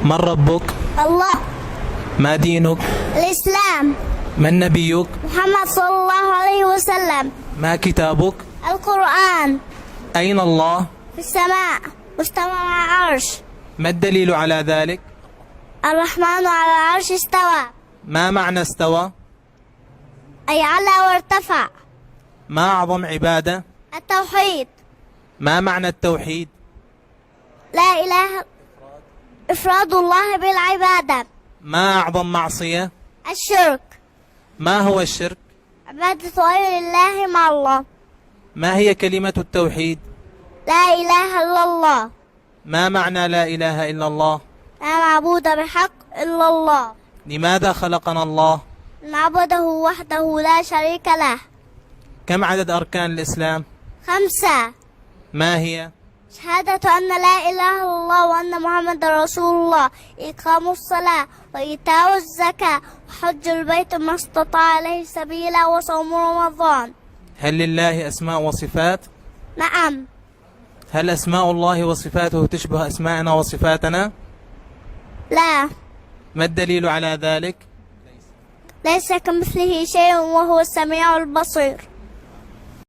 من ربك؟ الله. ما دينك؟ الإسلام. من نبيك؟ محمد صلى الله عليه وسلم. ما كتابك؟ القرآن. أين الله؟ في السماء مستوى على العرش. ما الدليل على ذلك؟ الرحمن على العرش استوى. ما معنى استوى؟ أي علا وارتفع. ما أعظم عبادة؟ التوحيد. ما معنى التوحيد؟ لا إله إفراد الله بالعبادة. ما أعظم معصية؟ الشرك. ما هو الشرك؟ عبادة غير الله مع الله. ما هي كلمة التوحيد؟ لا إله إلا الله. ما معنى لا إله إلا الله؟ لا معبود بحق إلا الله. لماذا خلقنا الله؟ نعبده وحده لا شريك له. كم عدد أركان الإسلام؟ 5. ما هي؟ شهادة أن لا إله إلا الله وأن محمد رسول الله، إقام الصلاة وإيتاء الزكاة وحج البيت ما استطاع إليه سبيلا وصوم رمضان. هل لله أسماء وصفات؟ نعم. هل أسماء الله وصفاته تشبه أسماءنا وصفاتنا؟ لا. ما الدليل على ذلك؟ ليس كمثله شيء وهو السميع البصير.